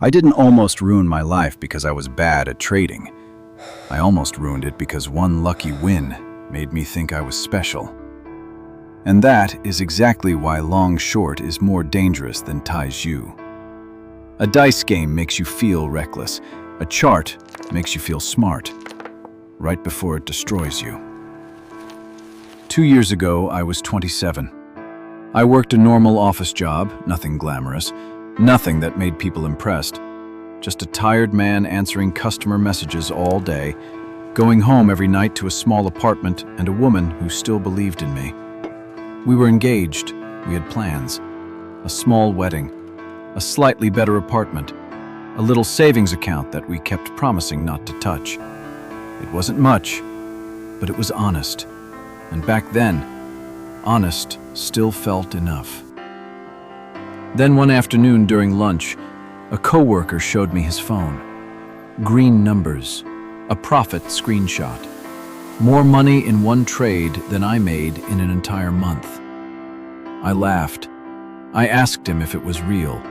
I didn't almost ruin my life because I was bad at trading. I almost ruined it because one lucky win made me think I was special. And that is exactly why long short is more dangerous than taiju. A dice game makes you feel reckless. A chart makes you feel smart, right before it destroys you. 2 years ago, I was 27. I worked a normal office job, nothing glamorous, nothing that made people impressed. Just a tired man answering customer messages all day, going home every night to a small apartment and a woman who still believed in me. We were engaged, we had plans, a small wedding, a slightly better apartment, a little savings account that we kept promising not to touch. It wasn't much, but it was honest. And back then, honest still felt enough. Then one afternoon during lunch, a coworker showed me his phone. Green numbers, a profit screenshot. More money in one trade than I made in an entire month. I laughed. I asked him if it was real.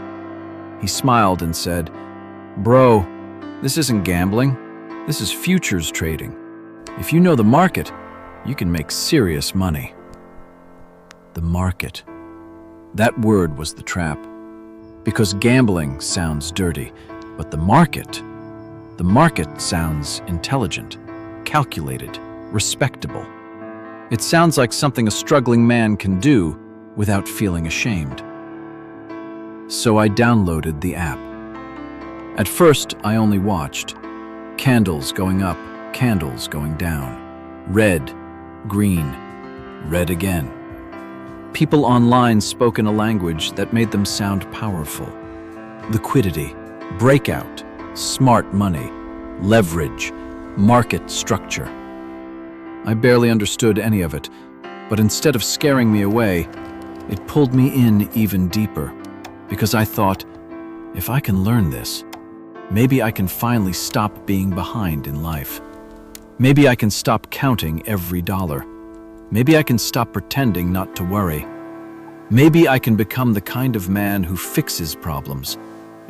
He smiled and said, "Bro, this isn't gambling. This is futures trading. If you know the market, you can make serious money." The market. That word was the trap. Because gambling sounds dirty, but the market sounds intelligent, calculated, respectable. It sounds like something a struggling man can do without feeling ashamed. So I downloaded the app. At first, I only watched. Candles going up, candles going down. Red, green, red again. People online spoke in a language that made them sound powerful. Liquidity, breakout, smart money, leverage, market structure. I barely understood any of it, but instead of scaring me away, it pulled me in even deeper, because I thought, if I can learn this, maybe I can finally stop being behind in life. Maybe I can stop counting every dollar. Maybe I can stop pretending not to worry. Maybe I can become the kind of man who fixes problems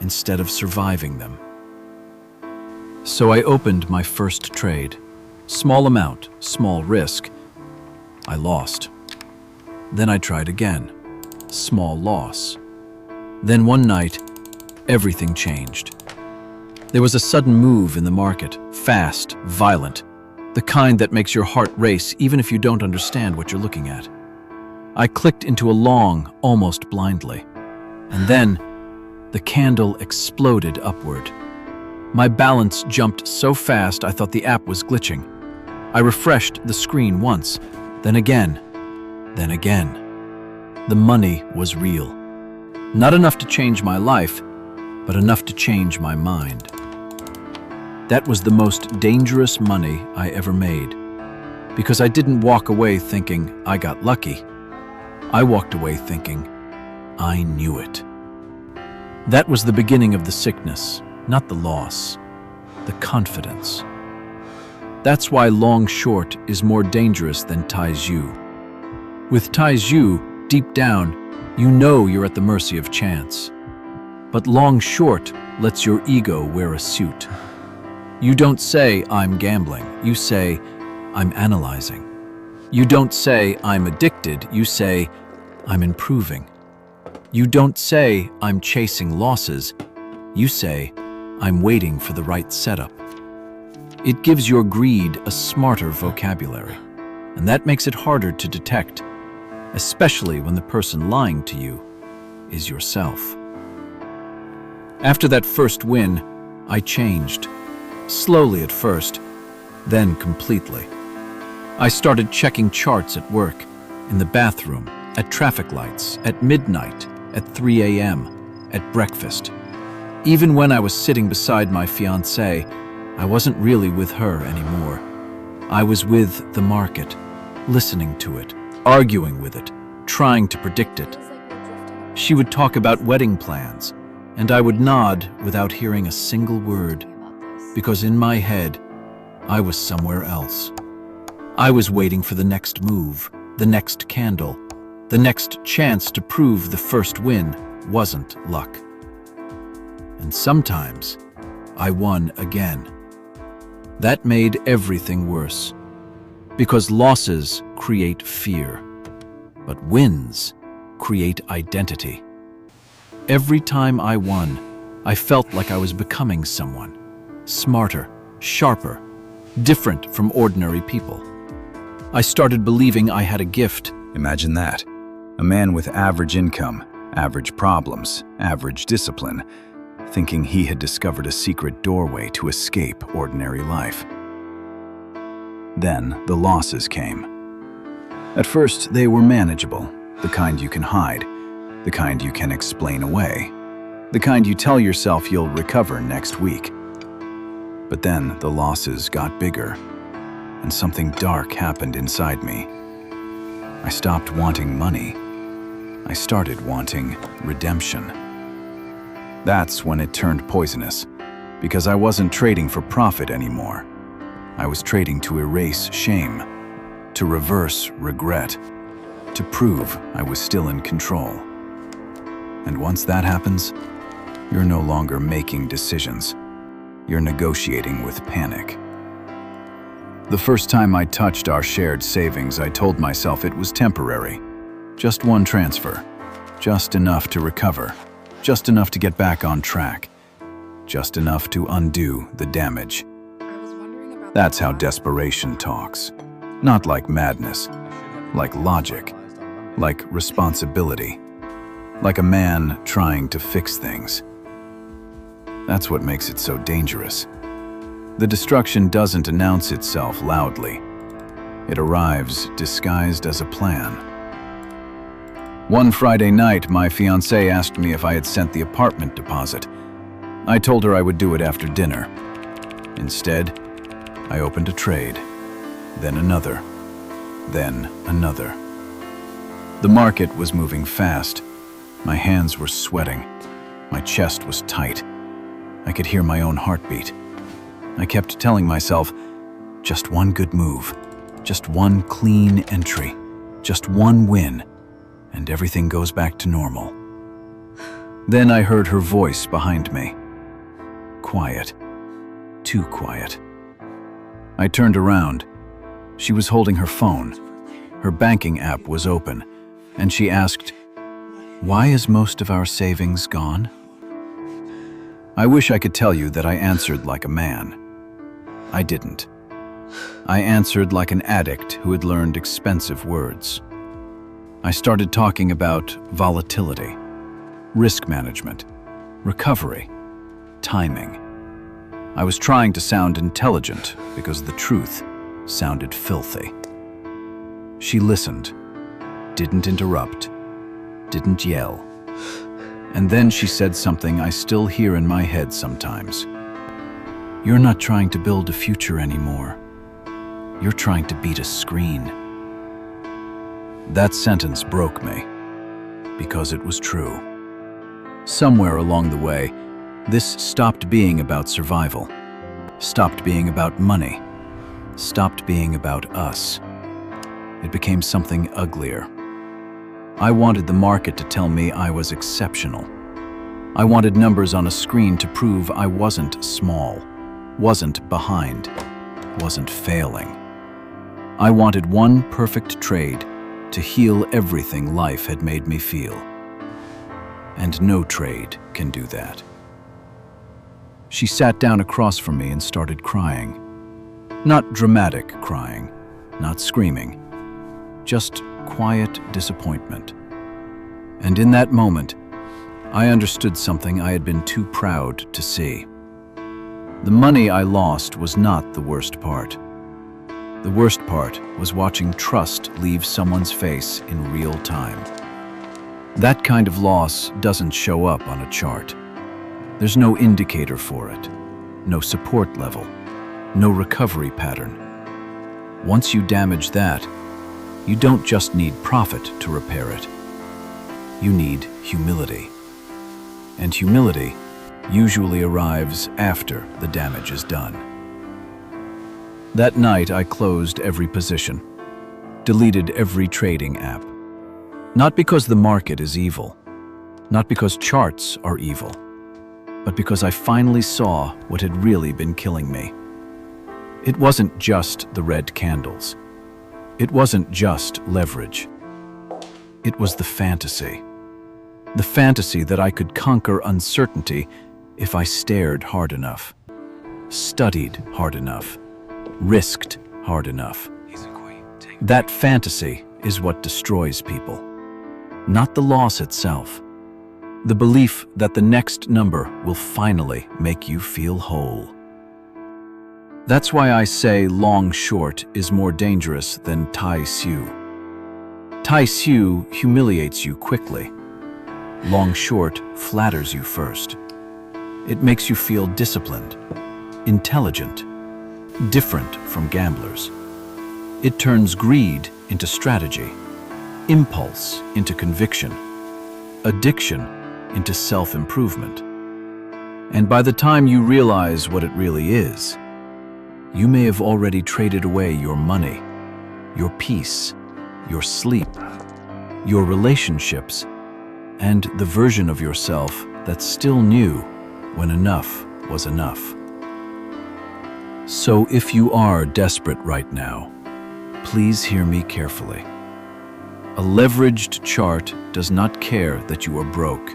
instead of surviving them. So I opened my first trade. Small amount, small risk. I lost. Then I tried again. Small loss. Then one night, everything changed. There was a sudden move in the market, fast, violent, the kind that makes your heart race even if you don't understand what you're looking at. I clicked into a long, almost blindly. And then, the candle exploded upward. My balance jumped so fast I thought the app was glitching. I refreshed the screen once, then again, then again. The money was real. Not enough to change my life, but enough to change my mind. That was the most dangerous money I ever made, because I didn't walk away thinking I got lucky. I walked away thinking I knew it. That was the beginning of the sickness, not the loss, the confidence. That's why long short is more dangerous than taiju. With taiju, deep down, you know you're at the mercy of chance. But long short lets your ego wear a suit. You don't say, "I'm gambling." You say, "I'm analyzing." You don't say, "I'm addicted." You say, "I'm improving." You don't say, "I'm chasing losses." You say, "I'm waiting for the right setup." It gives your greed a smarter vocabulary, and that makes it harder to detect, especially when the person lying to you is yourself. After that first win, I changed. Slowly at first, then completely. I started checking charts at work, in the bathroom, at traffic lights, at midnight, at 3 a.m., at breakfast. Even when I was sitting beside my fiancée, I wasn't really with her anymore. I was with the market, listening to it, arguing with it, trying to predict it. She would talk about wedding plans, and I would nod without hearing a single word, because in my head, I was somewhere else. I was waiting for the next move, the next candle, the next chance to prove the first win wasn't luck. And sometimes I won again. That made everything worse, because losses create fear, but wins create identity. Every time I won, I felt like I was becoming someone, smarter, sharper, different from ordinary people. I started believing I had a gift. Imagine that. A man with average income, average problems, average discipline, thinking he had discovered a secret doorway to escape ordinary life. Then the losses came. At first, they were manageable, the kind you can hide, the kind you can explain away, the kind you tell yourself you'll recover next week. But then the losses got bigger, and something dark happened inside me. I stopped wanting money. I started wanting redemption. That's when it turned poisonous, because I wasn't trading for profit anymore. I was trading to erase shame, to reverse regret, to prove I was still in control. And once that happens, you're no longer making decisions. You're negotiating with panic. The first time I touched our shared savings, I told myself it was temporary. Just one transfer, just enough to recover, just enough to get back on track, just enough to undo the damage. That's how desperation talks. Not like madness, like logic, like responsibility, like a man trying to fix things. That's what makes it so dangerous. The destruction doesn't announce itself loudly. It arrives disguised as a plan. One Friday night, my fiancée asked me if I had sent the apartment deposit. I told her I would do it after dinner. Instead, I opened a trade, then another, then another. The market was moving fast. My hands were sweating. My chest was tight. I could hear my own heartbeat. I kept telling myself, just one good move, just one clean entry, just one win, and everything goes back to normal. Then I heard her voice behind me. Quiet. Too quiet. I turned around. She was holding her phone. Her banking app was open, and she asked, "Why is most of our savings gone?" I wish I could tell you that I answered like a man. I didn't. I answered like an addict who had learned expensive words. I started talking about volatility, risk management, recovery, timing. I was trying to sound intelligent because the truth sounded filthy. She listened, didn't interrupt, didn't yell. And then she said something I still hear in my head sometimes. "You're not trying to build a future anymore. You're trying to beat a screen." That sentence broke me, because it was true. Somewhere along the way, this stopped being about survival, stopped being about money, stopped being about us. It became something uglier. I wanted the market to tell me I was exceptional. I wanted numbers on a screen to prove I wasn't small, wasn't behind, wasn't failing. I wanted one perfect trade to heal everything life had made me feel. And no trade can do that. She sat down across from me and started crying. Not dramatic crying, not screaming, just quiet disappointment. And in that moment, I understood something I had been too proud to see. The money I lost was not the worst part. The worst part was watching trust leave someone's face in real time. That kind of loss doesn't show up on a chart. There's no indicator for it, no support level, no recovery pattern. Once you damage that, you don't just need profit to repair it. You need humility. And humility usually arrives after the damage is done. That night, I closed every position, deleted every trading app. Not because the market is evil, not because charts are evil, but because I finally saw what had really been killing me. It wasn't just the red candles. It wasn't just leverage. It was the fantasy. The fantasy that I could conquer uncertainty if I stared hard enough, studied hard enough, risked hard enough. That fantasy is what destroys people, not the loss itself. The belief that the next number will finally make you feel whole. That's why I say long short is more dangerous than Tai Siu. Tai Siu humiliates you quickly. Long short flatters you first. It makes you feel disciplined, intelligent, different from gamblers. It turns greed into strategy, impulse into conviction, addiction into self-improvement. And by the time you realize what it really is, you may have already traded away your money, your peace, your sleep, your relationships, and the version of yourself that still knew when enough was enough. So if you are desperate right now, please hear me carefully. A leveraged chart does not care that you are broke.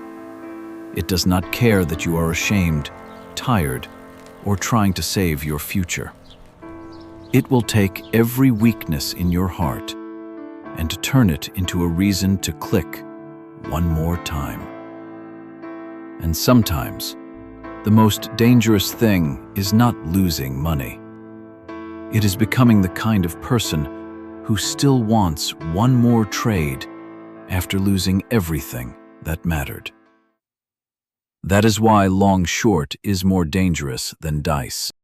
It does not care that you are ashamed, tired, or trying to save your future. It will take every weakness in your heart and turn it into a reason to click one more time. And sometimes, the most dangerous thing is not losing money. It is becoming the kind of person who still wants one more trade after losing everything that mattered. That is why long short is more dangerous than dice.